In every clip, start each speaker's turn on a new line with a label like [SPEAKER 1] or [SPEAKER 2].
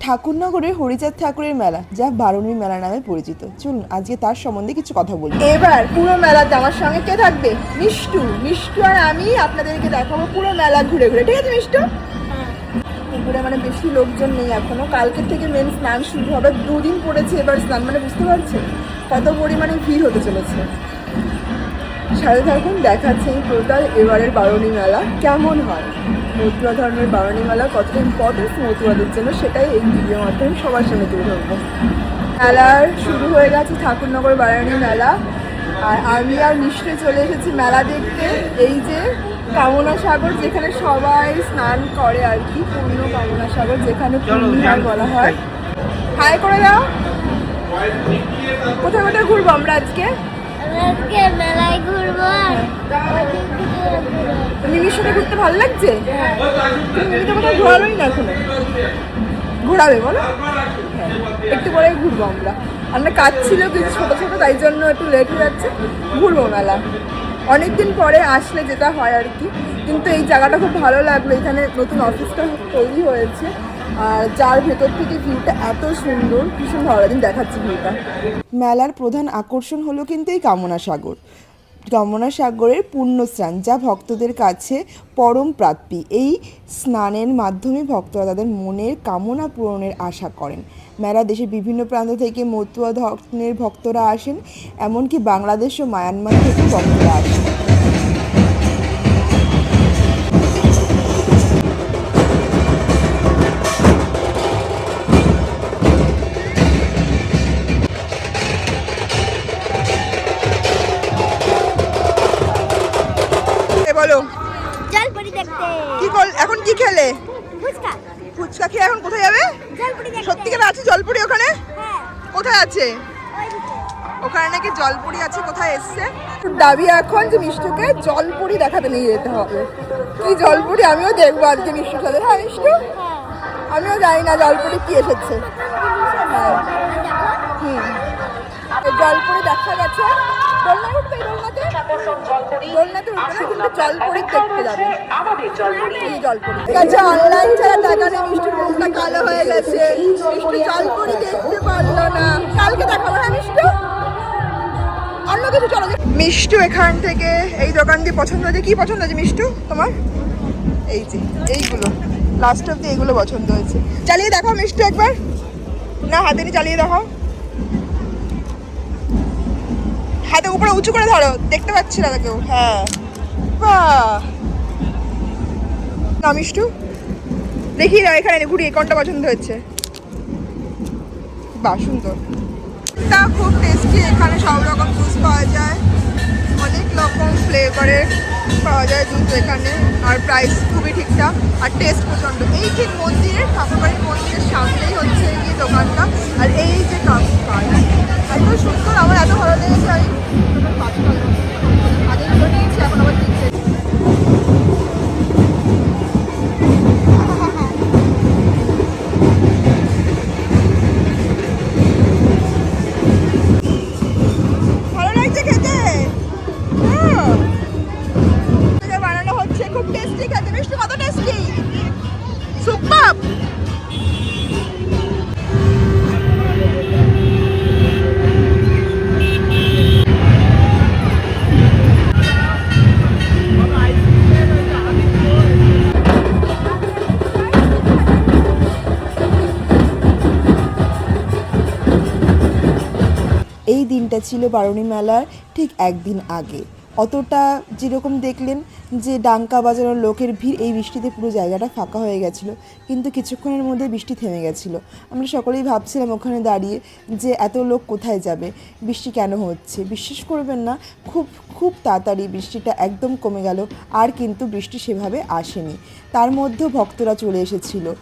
[SPEAKER 1] ঠাকুরনগরের হরিচাঁদ ঠাকুরের মেলা, যা বারুণীর মেলা নামে পরিচিত। চলুন আজকে তার সম্বন্ধে কিছু কথা বলি। এবার পুরো মেলাতে আমার সঙ্গে কে থাকবে? মিষ্টু। মিষ্টু আর আমি আপনাদেরকে দেখাবো পুরো মেলা ঘুরে ঘুরে, ঠিক আছে মিষ্টু? পুকুরে মানে বেশি লোকজন নেই এখনো, কালকের থেকে মেন স্নান শুরু হবে, 2 দিন পড়েছে এবার স্নান, মানে বুঝতে পারছেন কত পরিমাণে ভিড় হতে চলেছে। সাথে থাকুন, দেখাচ্ছে এই টোটাল এবারের বারুণী মেলা কেমন হয়, মতুয়া ধর্মের বারুণী মেলা কতটা ইম্পর্টেন্স মতুয়াদের জন্য, সেটাই এই ভিডিওর মাধ্যমে সবার সামনে তুলে ধরবো। মেলার শুরু হয়ে গেছে ঠাকুরনগর বারুণী মেলা, আর আমি আর মিষ্টে চলে এসেছি মেলা দেখতে। এই যে কামনা সাগর, যেখানে সবাই স্নান করে আর কি, পূর্ণ কামনা সাগর, যেখানে পূর্ণিমা বলা হয়। হাই করে দাও। কোথায় কোথায় ঘুরবো আমরা আজকে?
[SPEAKER 2] মেলায় ঘুরবো।
[SPEAKER 1] মিমির সাথে ঘুরতে ভালো লাগছে? মিমিকে কোথাও ঘোরালোই না এখনো, ঘোরাবে বলো? একটু পরে ঘুরবো আমরা, আমরা কাজ ছিল কিছু ছোটো ছোটো, তাই জন্য একটু লেট হয়ে যাচ্ছে। ঘুরবো মেলা, অনেকদিন পরে আসলে যেটা হয় আর কি। কিন্তু এই জায়গাটা খুব ভালো লাগলো, এখানে নতুন অফিসটা তৈরি হয়েছে, আর যার ভেতর থেকে ভিউটা এত সুন্দর, ভীষণ ভালো লাগে। দেখাচ্ছি ভিউটা। মেলার প্রধান আকর্ষণ হলো কিন্তু এই কামনা সাগর, কামনা সাগরের পুণ্য স্নান, যা ভক্তদের কাছে পরম প্রাপ্তি। এই স্নানের মাধ্যমে ভক্তরা তাদের মনের কামনা পূরণের আশা করেন। মেলা দেশের বিভিন্ন প্রান্ত থেকে মতুয়া ধর্মের ভক্তরা আসেন, এমনকি বাংলাদেশ ও মায়ানমার থেকেও ভক্তরা আসেন। বলো,
[SPEAKER 2] জলপুরি দেখতে।
[SPEAKER 1] কি কল এখন কি খেলে?
[SPEAKER 2] ফুচকা।
[SPEAKER 1] ফুচকা খেয়ে এখন কোথায় যাবে?
[SPEAKER 2] জলপুরি দেখতে।
[SPEAKER 1] সত্যিকার আছে জলপুরি ওখানে?
[SPEAKER 2] হ্যাঁ।
[SPEAKER 1] কোথায় আছে?
[SPEAKER 2] ওইদিকে।
[SPEAKER 1] ওখানে নাকি জলপুরি আছে, কোথায় এসছে? দাবি এখন যে মিষ্টুকে জলপুরি দেখাতে নিয়ে যেতে হবে। কি জলপুরি আমিও দেখবো আজকে মিষ্টুর সাথে। হ্যাঁ মিষ্টু, আমিও জানি না জলপুরি কি এসেছে। হ্যাঁ জলপুরি দেখা গেছে। দোলনায় উঠবে, দোলনাতে দোলনাতে উঠবে না, কিন্তু জলপুরি দেখতে যাবে। এই জলপুরি আচ্ছা, অনলাইন ছাড়া টাকা নেই। মিষ্টির মুখটা কালো হয়ে গেছে, মিষ্টি জলপুরি দেখতে পারলো না। কালকে দেখাবো। হ্যাঁ মিষ্টু, অন্য কিছু চলো। মিষ্টু এখান থেকে এই দোকান দিয়ে পছন্দ হয়েছে। কি পছন্দ হয়েছে মিষ্টু তোমার? এই যে এইগুলো লাস্ট অব্দি এইগুলো পছন্দ হয়েছে। চালিয়ে দেখো মিষ্টু একবার, না হাতে নিয়ে চালিয়ে দেখো, হাতে উপরে উঁচু করে ধরো, দেখতে পাচ্ছি না কেউ। হ্যাঁ বাহ, না মিষ্টু দেখি না, এখানে ঘুরিয়ে কোনটা পছন্দ হয়েছে। বাহ সুন্দর, তা খুব টেস্টি। এখানে সব রকম জুস পাওয়া যায়, অনেক রকম ফ্লেভারের পাওয়া যায় জুস এখানে, আর প্রাইস খুবই ঠিকঠাক, আর টেস্ট প্রচণ্ড। এই ঠিক মন্দিরের, ঠাকুরবাড়ির মন্দিরের সামনেই হচ্ছে এই দোকানটা, আর এই যে কাকুর এত সুন্দর, আমার এত ভালো লেগেছে। আমি আগে নিয়েছি, এখন আবার দিচ্ছে। ভালো লাগছে খেতে, বানানো হচ্ছে, খুব টেস্টি খেতে। মিষ্টি কত টেস্টি, সুপার। এই দিনটা ছিল বারুণী মেলার ঠিক একদিন আগে। অতটা যেরকম দেখলেন যে ডাঙ্কা বাজানোর লোকের ভিড়, এই বৃষ্টিতে পুরো জায়গাটা ফাঁকা হয়ে গেছিলো, কিন্তু কিছুক্ষণের মধ্যে বৃষ্টি থেমে গেছিলো। আমরা সকলেই ভাবছিলাম ওখানে দাঁড়িয়ে যে এত লোক কোথায় যাবে, বৃষ্টি কেন হচ্ছে। বিশ্বাস করবেন না, খুব খুব তাড়াতাড়ি বৃষ্টিটা একদম কমে গেল, আর কিন্তু বৃষ্টি সেভাবে আসেনি। তার মধ্যেও ভক্তরা চলে এসেছিলো,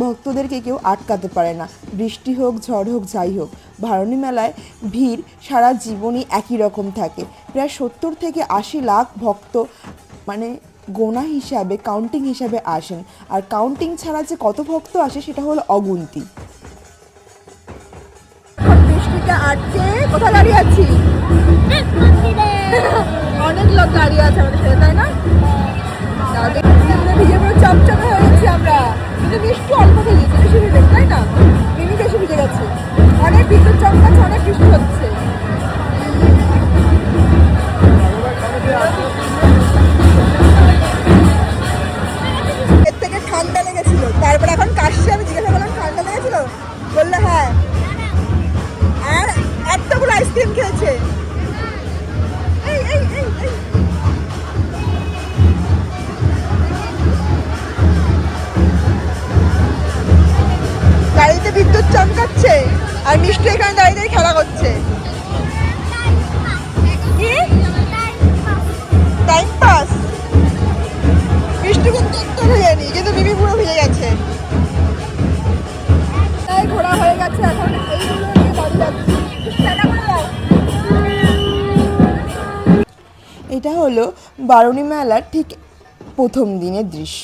[SPEAKER 1] ভক্তদেরকে কেউ আটকাতে পারে না, বৃষ্টি হোক ঝড় হোক যাই হোক। বারুণী মেলায় ভিড় সারা জীবনই একই রকম থাকে। প্রায় 70 থেকে 80 লাখ ভক্ত মানে গোনা হিসাবে, কাউন্টিং হিসাবে আসেন, আর কাউন্টিং ছাড়া যে কত ভক্ত আসে সেটা হলো অগুন্তি। বৃষ্টিটা আটকে কোথায় দাঁড়িয়ে আছি? অনেক লোক দাঁড়িয়ে আছে আমাদের সাথে, তাই না? ভিজে পুরো চপচপে হয়ে গেছি আমরা, কিন্তু বৃষ্টি অল্প ভিজেছি, বেশি ভিজে তাই না? বিদ্যুৎ চমকাচ্ছে আর মিষ্টি এখানে দাঁড়িয়ে দাঁড়িয়ে খেলা করছে। কি টাইম পাস? মিষ্টি কিন্তু একটু ভিজেনি, কিন্তু মিমি পুরো ভিজে গেছে। তাই ঘোরা হয়ে গেছে, এখন এইগুলো নিয়ে বাড়ি যাচ্ছি। এটা হলো বারুণী মেলার ঠিক প্রথম দিনের দৃশ্য।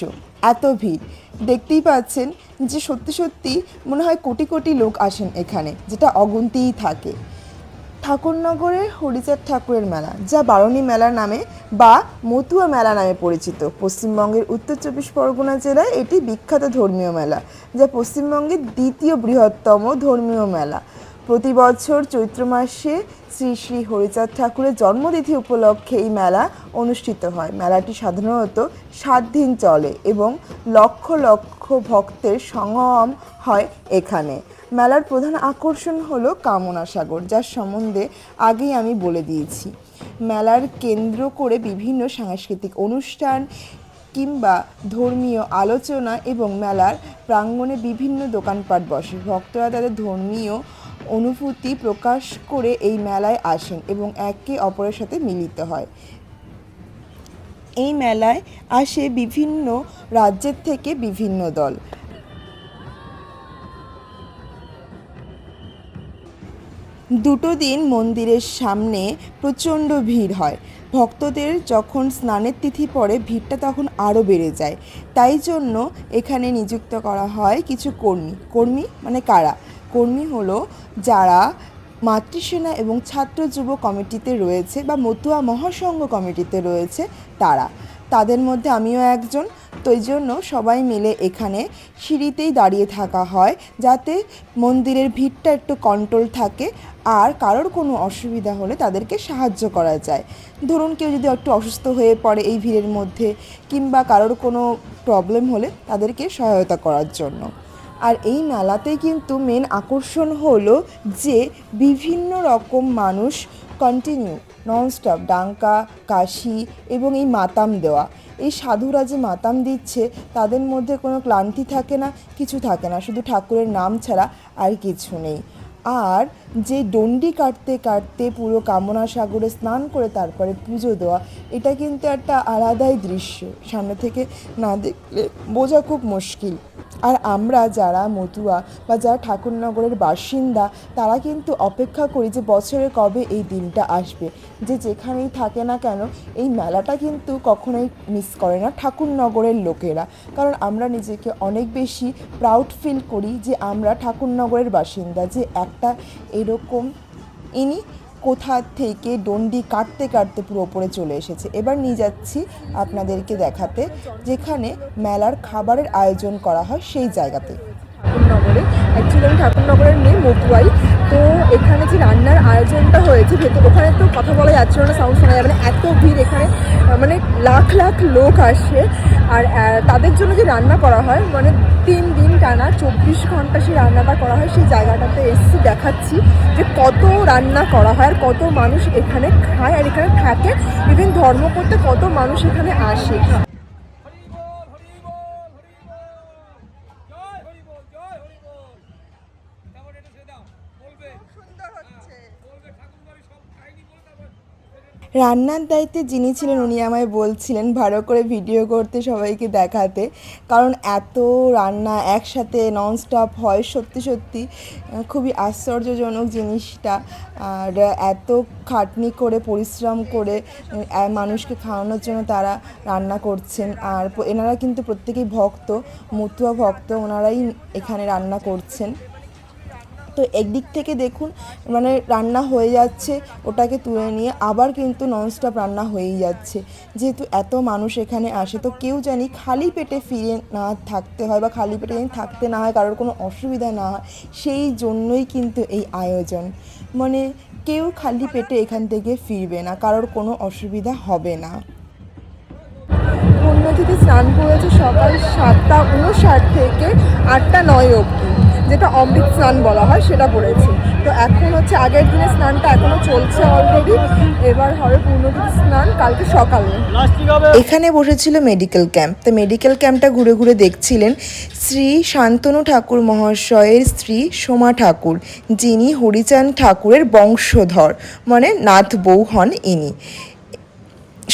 [SPEAKER 1] এত ভিড় দেখতেই পাচ্ছেন যে সত্যি সত্যি মনে হয় কোটি কোটি লোক আসেন এখানে, যেটা অগুন্তিই থাকে। ঠাকুরনগরের হরিচাঁদ ঠাকুরের মেলা, যা বারুণী মেলা নামে বা মতুয়া মেলা নামে পরিচিত, পশ্চিমবঙ্গের উত্তর চব্বিশ পরগনা জেলায় এটি বিখ্যাত ধর্মীয় মেলা, যা পশ্চিমবঙ্গের দ্বিতীয় বৃহত্তম ধর্মীয় মেলা। প্রতি বছর চৈত্র মাসে শ্রী শ্রী হরিচাঁদ ঠাকুরের জন্মতিথি উপলক্ষে এই মেলা অনুষ্ঠিত হয়। মেলাটি সাধারণত 7 দিন চলে এবং লক্ষ লক্ষ ভক্তের সমাগম হয় এখানে। মেলার প্রধান আকর্ষণ হলো কামনা সাগর, যার সম্বন্ধে আগেই আমি বলে দিয়েছি। মেলার কেন্দ্র করে বিভিন্ন সাংস্কৃতিক অনুষ্ঠান কিংবা ধর্মীয় আলোচনা এবং মেলার প্রাঙ্গণে বিভিন্ন দোকানপাট বসে। ভক্তরা তাদের ধর্মীয় অনুভূতি প্রকাশ করে এই মেলায় আসেন এবং একে অপরের সাথে মিলিত হয়। এই মেলায় আসে বিভিন্ন রাজ্যের থেকে বিভিন্ন দল। দুটো দিন মন্দিরের সামনে প্রচণ্ড ভিড় হয়। ভক্তদের যখন স্নানের তিথি পড়ে ভিড়টা তখন আরও বেড়ে যায়। তাই জন্য এখানে নিযুক্ত করা হয় কিছু কর্মী মানে কারা? কর্মী হলো যারা মাতৃসেনা এবং ছাত্র যুব কমিটিতে রয়েছে বা মতুয়া মহাসংঘ কমিটিতে রয়েছে তাদের মধ্যে আমিও একজন। তো এই জন্য সবাই মিলে এখানে সিঁড়িতেই দাঁড়িয়ে থাকা হয়, যাতে মন্দিরের ভিড়টা একটু কন্ট্রোল থাকে আর কারোর কোনো অসুবিধা হলে তাদেরকে সাহায্য করা যায়। ধরুন কেউ যদি একটু অসুস্থ হয়ে পড়ে এই ভিড়ের মধ্যে, কিংবা কারোর কোনো প্রবলেম হলে তাদেরকে সহায়তা করার জন্য। আর এই মেলাতে কিন্তু মেন আকর্ষণ হলো যে বিভিন্ন রকম মানুষ কন্টিনিউ ননস্টপ ডাঙ্কা কাশি এবং এই মাতাম দেওয়া, এই সাধুরা যে মাতাম দিচ্ছে তাদের মধ্যে কোনো ক্লান্তি থাকে না, কিছু থাকে না, শুধু ঠাকুরের নাম ছাড়া আর কিছু নেই। আর যে ডন্ডি কাটতে কাটতে পুরো কামনা সাগরে স্নান করে তারপরে পুজো দেওয়া, এটা কিন্তু একটা আলাদাই দৃশ্য, সামনে থেকে না দেখলে বোঝা খুব মুশকিল। আর আমরা যারা মতুয়া বা যারা ঠাকুরনগরের বাসিন্দা তারা কিন্তু অপেক্ষা করি যে বছরে কবে এই দিনটা আসবে। যে যেখানেই থাকে না কেন এই মেলাটা কিন্তু কখনোই মিস করে না ঠাকুরনগরের লোকেরা, কারণ আমরা নিজেকে অনেক বেশি প্রাউড ফিল করি যে আমরা ঠাকুরনগরের বাসিন্দা, যে একটা এরকম ইনি কোথা থেকে ডন্ডি কাটতে কাটতে পুরো ওপরে চলে এসেছে। এবার নিয়ে যাচ্ছি আপনাদেরকে দেখাতে যেখানে মেলার খাবারের আয়োজন করা হয় সেই জায়গাতে। ঠাকুরনগরে অ্যাকচুয়ালি আমি ঠাকুরনগরের মেয়ে মতুয়াই, তো এখানে যে রান্নার আয়োজনটা হয়েছে ওখানে তো কথা বলা যাচ্ছিল না, সাউন্ড শোনা যাবে না, এত ভিড় এখানে, মানে লাখ লাখ লোক আসে। আর তাদের জন্য যে রান্না করা হয় মানে 3 দিন টানা 24 ঘন্টা সেই রান্নাটা করা হয়, সেই জায়গাটাতে এসে দেখাচ্ছি যে কত রান্না করা হয় আর কত মানুষ এখানে খায় আর এখানে থাকে, ইভেন ধর্ম করতে কত মানুষ এখানে আসে। রান্নার দায়িত্বে যিনি ছিলেন উনি আমায় বলছিলেন ভালো করে ভিডিও করতে, সবাইকে দেখাতে, কারণ এত রান্না একসাথে ননস্টপ হয়, সত্যি সত্যি খুবই আশ্চর্যজনক জিনিসটা। আর এত খাটনি করে পরিশ্রম করে মানুষকে খাওয়ানোর জন্য তারা রান্না করছেন। আর এনারা কিন্তু প্রত্যেকেই ভক্ত, মতুয়া ভক্ত, ওনারাই এখানে রান্না করছেন। তো একদিক থেকে দেখুন মানে রান্না হয়ে যাচ্ছে, ওটাকে তুলে নিয়ে আবার কিন্তু ননস্টপ রান্না হয়েই যাচ্ছে। যেহেতু এত মানুষ এখানে আসে তো কেউ জানি খালি পেটে ফিরে না থাকতে হয় বা খালি পেটে জানি থাকতে না হয়, কারোর কোনো অসুবিধা না হয়, সেই জন্যই কিন্তু এই আয়োজন। মানে কেউ খালি পেটে এখান থেকে ফিরবে না, কারোর কোনো অসুবিধা হবে না। পুণ্যতিথি স্নান করেছে সকাল 7টা 59 থেকে 8টা 9 অবধি। যেটা অমৃত স্নান বলা হয় সেটা পড়েছি। তো এখন হচ্ছে আগের দিনের স্নানটা এখনো চলছে অলরেডি, এবার হবে পূর্ণতিথি স্নান কালকে সকালে। এখানে বসেছিল মেডিকেল ক্যাম্প, তো মেডিকেল ক্যাম্পটা ঘুরে ঘুরে দেখছিলেন শ্রী শান্তনু ঠাকুর মহাশয়ের স্ত্রী সোমা ঠাকুর, যিনি হরিচাঁদ ঠাকুরের বংশধর, মানে নাথ বউ হন ইনি।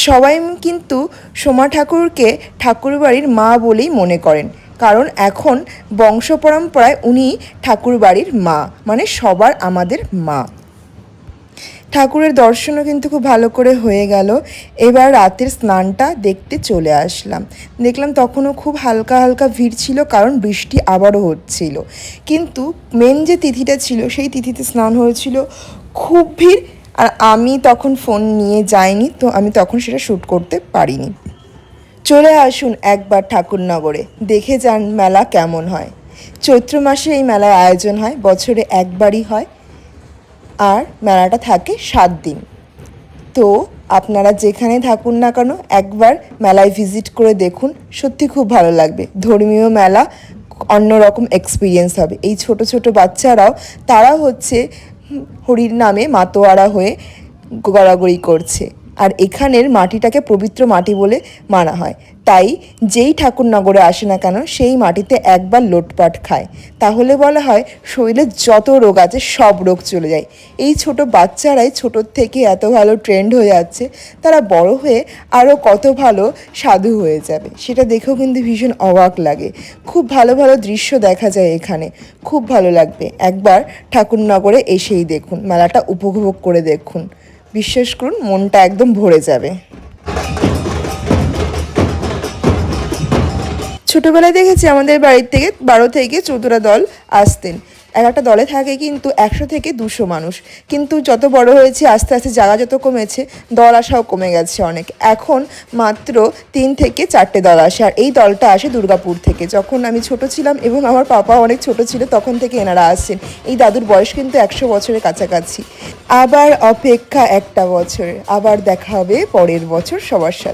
[SPEAKER 1] সবাই কিন্তু সোমা ঠাকুরকে ঠাকুরবাড়ির মা বলেই মনে করেন, কারণ এখন বংশ পরম্পরায় উনি ঠাকুরবাড়ির মা, মানে সবার আমাদের মা। ঠাকুরের দর্শনও কিন্তু খুব ভালো করে হয়ে গেল। এবার রাতের স্নানটা দেখতে চলে আসলাম। দেখলাম তখনও খুব হালকা হালকা ভিড় ছিল, কারণ বৃষ্টি আবারও হচ্ছিল। কিন্তু মেন যে তিথিটা ছিল সেই তিথিতে স্নান হয়েছিল, খুব ভিড়। আর আমি তখন ফোন নিয়ে যাইনি, তো আমি তখন সেটা শ্যুট করতে পারিনি। চলে আসুন একবার ঠাকুরনগরে, দেখে যান মেলা কেমন হয়। চৈত্র মাসে এই মেলার আয়োজন হয়, বছরে একবারই হয়, আর মেলাটা থাকে 7 দিন। তো আপনারা যেখানে থাকুন না কেন একবার মেলায় ভিজিট করে দেখুন, সত্যি খুব ভালো লাগবে। ধর্মীয় মেলা, অন্যরকম এক্সপিরিয়েন্স হবে। এই ছোট ছোট বাচ্চারাও তারা হচ্ছে হরির নামে মাতোয়ারা হয়ে গড়াগড়ি করছে। আর এখানের মাটিটাকে পবিত্র মাটি বলে মানা হয়, তাই যেই ঠাকুরনগরে আসে না কেন সেই মাটিতে একবার লোটপাট খায়, তাহলে বলা হয় শরীরে যত রোগ আছে সব রোগ চলে যায়। এই ছোট বাচ্চারাই ছোটোর থেকে এত ভালো ট্রেন্ড হয়ে যাচ্ছে, তারা বড় হয়ে আরও কত ভালো সাধু হয়ে যাবে, সেটা দেখেও কিন্তু ভীষণ অবাক লাগে। খুব ভালো ভালো দৃশ্য দেখা যায় এখানে, খুব ভালো লাগবে। একবার ঠাকুরনগরে এসেই দেখুন, মেলাটা উপভোগ করে দেখুন, বিশ্বাস করুন মনটা একদম ভরে যাবে। ছোটোবেলায় দেখেছি আমাদের বাড়ির থেকে 12 থেকে 14টা দল আসতেন। একটা দলে থাকে কিন্তু 100 থেকে 200 মানুষ। কিন্তু যত বড় হয়েছে আস্তে আস্তে জায়গা যত কমেছে, দল আসাও কমে গেছে অনেক। এখন মাত্র 3 থেকে 4টে দল আসে, আর এই দলটা আসে দুর্গাপুর থেকে। যখন আমি ছোট ছিলাম এবং আমার পাপা অনেক ছোট ছিল, তখন থেকে এনারা আসছেন। এই দাদুর বয়স কিন্তু 100 বছরের কাছাকাছি। আবার অপেক্ষা একটা বছর, আবার দেখা হবে পরের বছর সবার সাথে।